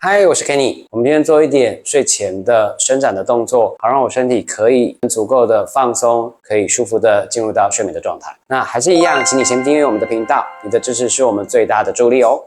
嗨，我是 Kenny。我们今天做一点睡前的伸展的动作，好让我身体可以足够的放松，可以舒服的进入到睡眠的状态。那还是一样，请你先订阅我们的频道，你的支持是我们最大的助力哦。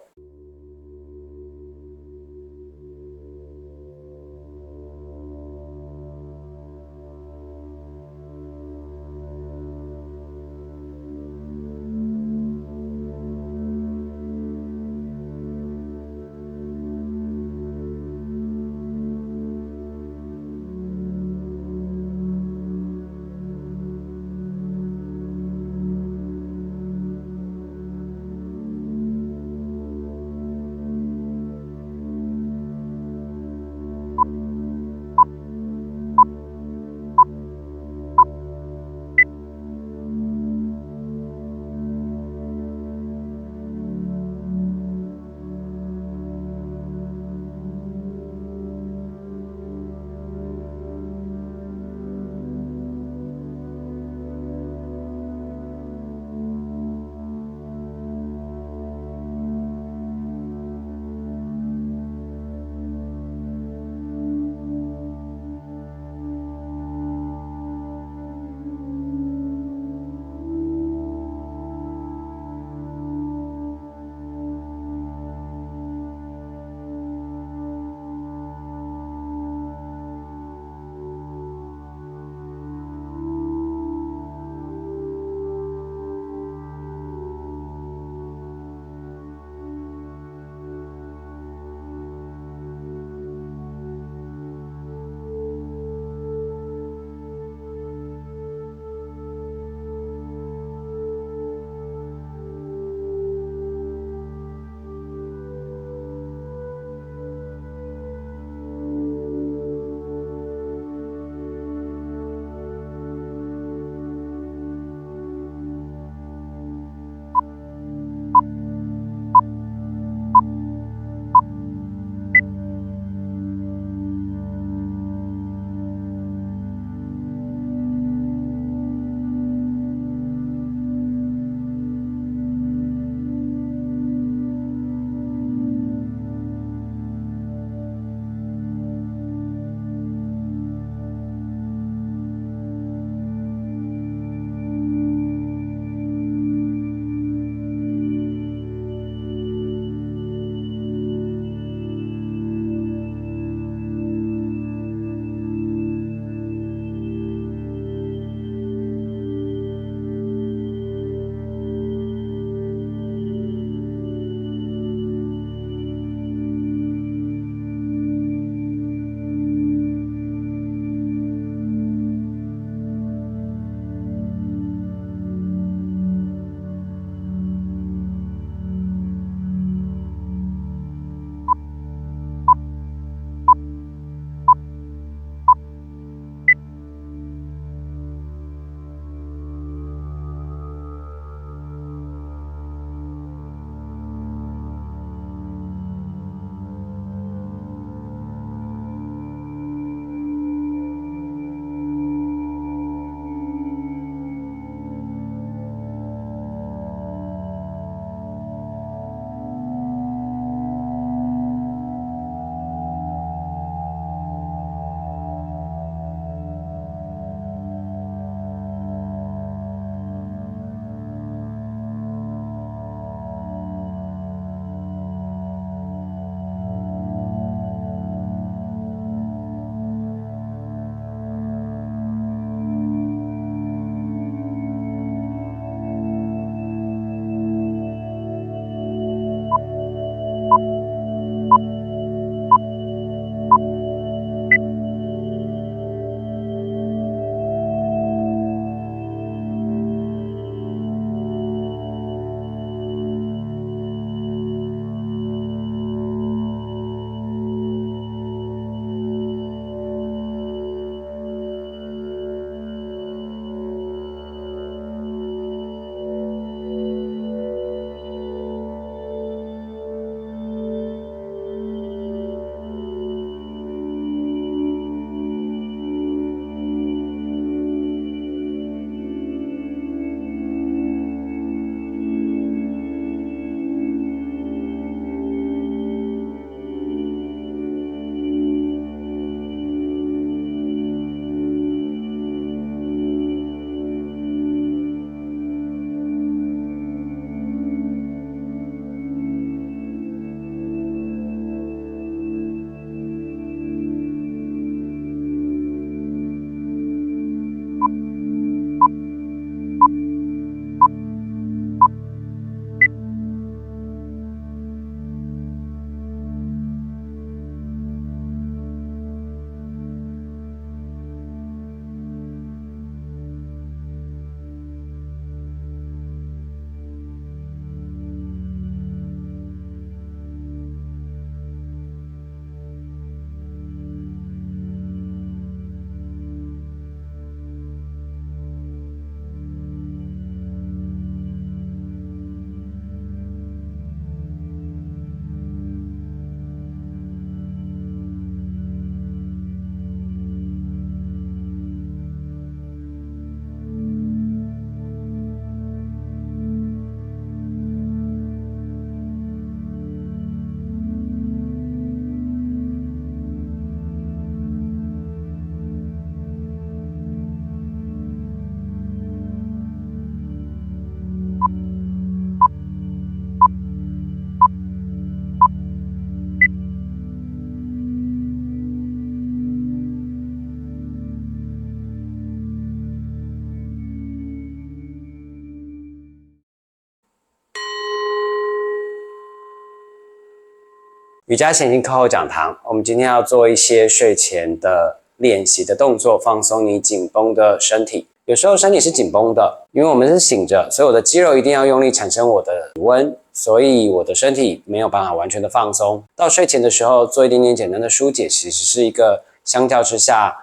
瑜伽前进课后讲堂，我们今天要做一些睡前的练习的动作，放松你紧绷的身体。有时候身体是紧绷的，因为我们是醒着，所以我的肌肉一定要用力产生我的体温，所以我的身体没有办法完全的放松。到睡前的时候做一点点简单的疏解，其实是一个相较之下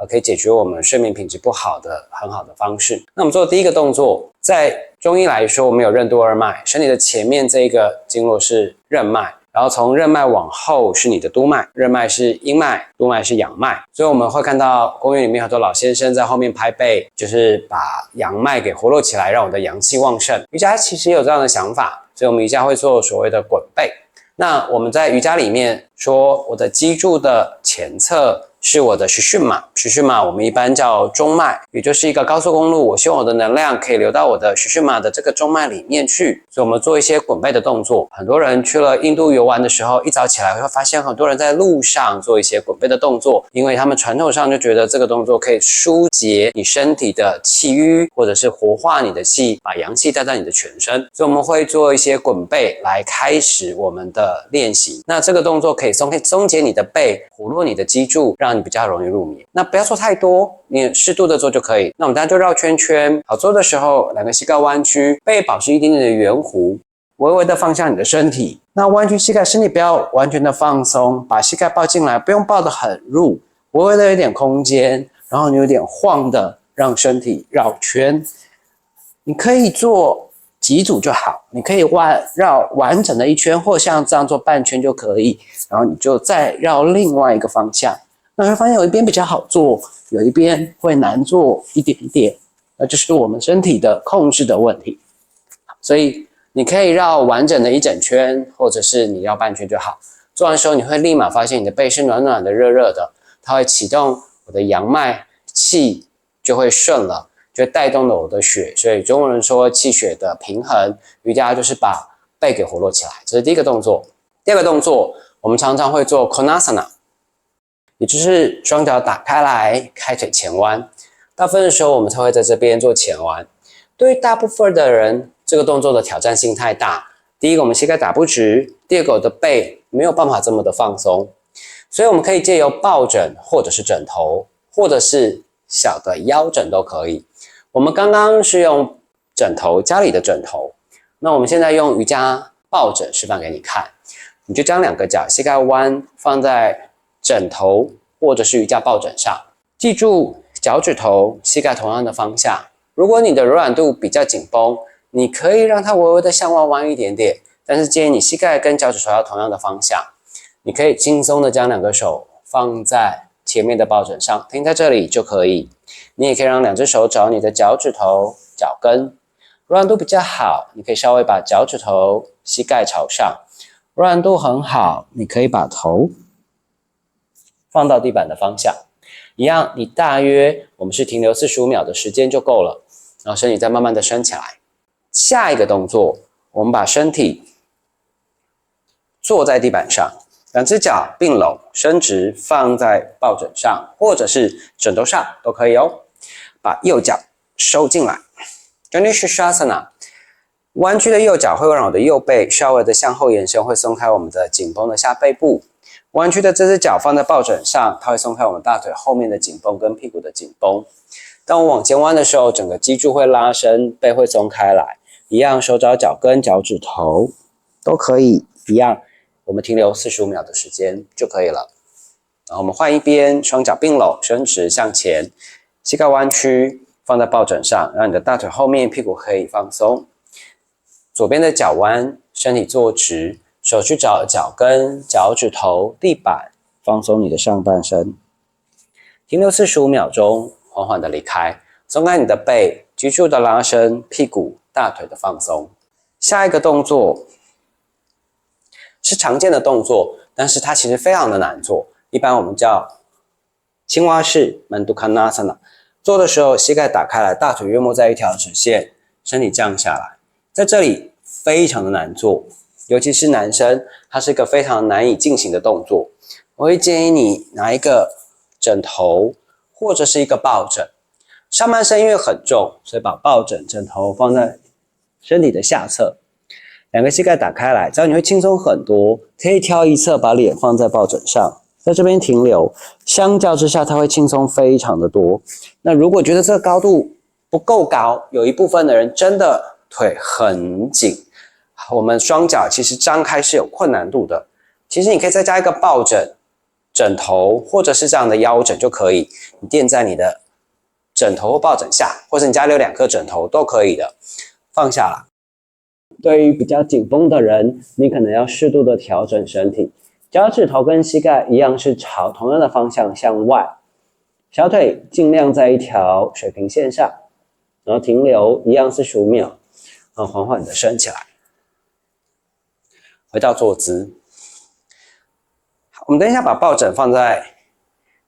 可以解决我们睡眠品质不好的很好的方式。那我们做的第一个动作，在中医来说，我们有任督二脉，身体的前面这个经络是任脉，然后从任脉往后是你的督脉，任脉是阴脉，督脉是阳脉。所以我们会看到公园里面很多老先生在后面拍背，就是把阳脉给活络起来，让我的阳气旺盛。瑜伽其实也有这样的想法，所以我们瑜伽会做所谓的滚背。那我们在瑜伽里面说，我的脊柱的前侧是我的徐训马，徐训马我们一般叫中脉，也就是一个高速公路，我希望我的能量可以流到我的徐训马的这个中脉里面去，所以我们做一些滚背的动作。很多人去了印度游玩的时候，一早起来会发现很多人在路上做一些滚背的动作，因为他们传统上就觉得这个动作可以疏解你身体的气瘀，或者是活化你的气，把阳气带到你的全身，所以我们会做一些滚背来开始我们的练习。那这个动作可以松解你的背，活络你的脊柱，让你比较容易入眠。那不要做太多，你适度的做就可以。那我们大家就绕圈圈，好做的时候，两个膝盖弯曲，背保持一点点的圆弧，微微的放下你的身体。那弯曲膝盖，身体不要完全的放松，把膝盖抱进来，不用抱得很入，微微的有点空间，然后你有点晃的让身体绕圈。你可以做几组就好，你可以绕完整的一圈，或像这样做半圈就可以，然后你就再绕另外一个方向。那会发现有一边比较好做，有一边会难做一点点，那就是我们身体的控制的问题。所以你可以绕完整的一整圈，或者是你绕半圈就好。做完的时候，你会立马发现你的背是暖暖的、热热的，它会启动我的阳脉，气就会顺了，就带动了我的血。所以中国人说气血的平衡，瑜伽就是把背给活络起来，这是第一个动作。第二个动作，我们常常会做 Konasana， 也就是双脚打开来，开腿前弯。大部分的时候我们才会在这边做前弯。对于大部分的人，这个动作的挑战性太大。第一个，我们膝盖打不直；第二个，我的背没有办法这么的放松。所以我们可以借由抱枕，或者是枕头，或者是小的腰枕都可以。我们刚刚是用枕头，家里的枕头。那我们现在用瑜伽抱枕示范给你看。你就将两个脚膝盖弯放在枕头或者是瑜伽抱枕上，记住脚趾头、膝盖同样的方向。如果你的柔软度比较紧绷，你可以让它微微的向外弯一点点，但是建议你膝盖跟脚趾头要同样的方向。你可以轻松的将两个手放在前面的抱枕上，停在这里就可以。你也可以让两只手找你的脚趾头、脚跟，柔软度比较好，你可以稍微把脚趾头、膝盖朝上。柔软度很好，你可以把头放到地板的方向。一样，你大约我们是停留45秒的时间就够了，然后身体再慢慢的升起来。下一个动作，我们把身体坐在地板上，两只脚并拢伸直，放在抱枕上或者是枕头上都可以哦。把右脚收进来 Ganesh Shasana， 弯曲的右脚会让我的右背稍微的向后延伸，会松开我们的紧绷的下背部。弯曲的这只脚放在抱枕上，它会松开我们大腿后面的紧绷跟屁股的紧绷。当我往前弯的时候，整个脊柱会拉伸，背会松开来。一样，手找脚跟、脚趾头都可以。一样，我们停留45秒的时间就可以了。然后我们换一边，双脚并拢，伸直向前，膝盖弯曲，放在抱枕上，让你的大腿后面、屁股可以放松。左边的脚弯，身体坐直，手去找脚跟、脚趾头、地板，放松你的上半身。停留45秒钟，缓缓的离开，松开你的背，脊柱的拉伸，屁股、大腿的放松。下一个动作是常见的动作，但是它其实非常的难做，一般我们叫青蛙式 Mandukkanasana。做的时候，膝盖打开来，大腿约莫在一条直线，身体降下来。在这里非常的难做，尤其是男生，它是一个非常难以进行的动作。我会建议你拿一个枕头或者是一个抱枕，上半身因为很重，所以把抱枕、枕头放在身体的下侧。两个膝盖打开来，这样你会轻松很多。可以挑一侧把脸放在抱枕上，在这边停留，相较之下它会轻松非常的多。那如果觉得这个高度不够高，有一部分的人真的腿很紧，我们双脚其实张开是有困难度的。其实你可以再加一个抱枕、枕头，或者是这样的腰枕就可以，你垫在你的枕头或抱枕下，或者你家里有2颗枕头都可以的，放下来。对于比较紧绷的人，你可能要适度的调整身体，脚趾头跟膝盖一样是朝同样的方向向外，小腿尽量在一条水平线上，然后停留一样是10秒，然后缓缓的升起来，回到坐姿。好，我们等一下把抱枕放在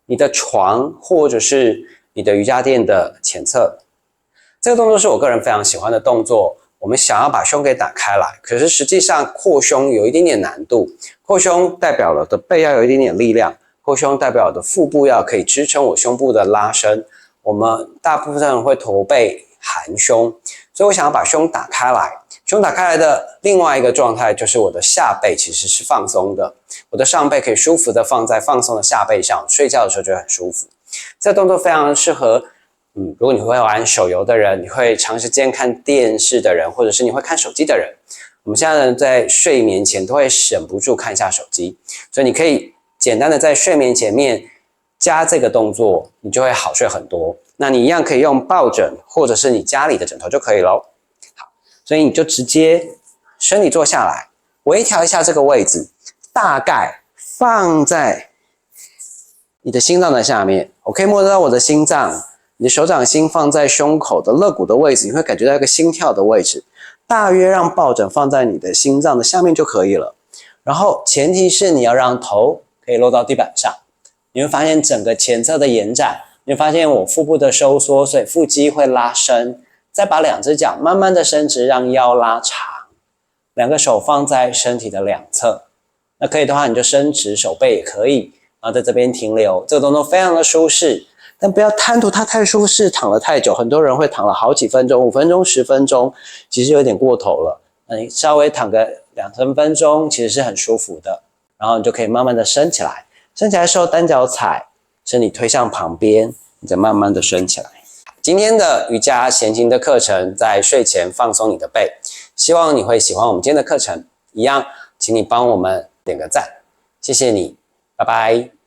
你的床或者是你的瑜伽垫的前侧。这个动作是我个人非常喜欢的动作。我们想要把胸给打开来，可是实际上扩胸有一点点难度。扩胸代表了的背要有一点点力量，扩胸代表的腹部要可以支撑我胸部的拉伸。我们大部分人会驼背含胸，所以我想要把胸打开来。胸打开来的另外一个状态就是我的下背其实是放松的，我的上背可以舒服的放在放松的下背上，睡觉的时候就很舒服。这个动作非常适合如果你会玩手游的人，你会长时间看电视的人，或者是你会看手机的人，我们现在人在睡眠前都会忍不住看一下手机，所以你可以简单的在睡眠前面加这个动作，你就会好睡很多。那你一样可以用抱枕或者是你家里的枕头就可以咯。好，所以你就直接身体坐下来，微调一下这个位置，大概放在你的心脏的下面，我可以摸得到我的心脏。你的手掌心放在胸口的肋骨的位置，你会感觉到一个心跳的位置，大约让抱枕放在你的心脏的下面就可以了。然后前提是你要让头可以落到地板上，你会发现整个前侧的延展，你会发现我腹部的收缩，所以腹肌会拉伸。再把2只脚慢慢的伸直，让腰拉长，2个手放在身体的2侧。那可以的话，你就伸直手背也可以，然后在这边停留。这个动作非常的舒适。但不要贪图它太舒适，躺了太久，很多人会躺了好几分钟，5分钟、10分钟，其实有点过头了。那你稍微躺个2-3分钟，其实是很舒服的。然后你就可以慢慢的升起来，升起来的时候单脚踩，身体推向旁边，你再慢慢的升起来。今天的瑜伽前行的课程，在睡前放松你的背，希望你会喜欢我们今天的课程。一样，请你帮我们点个赞，谢谢你，拜拜。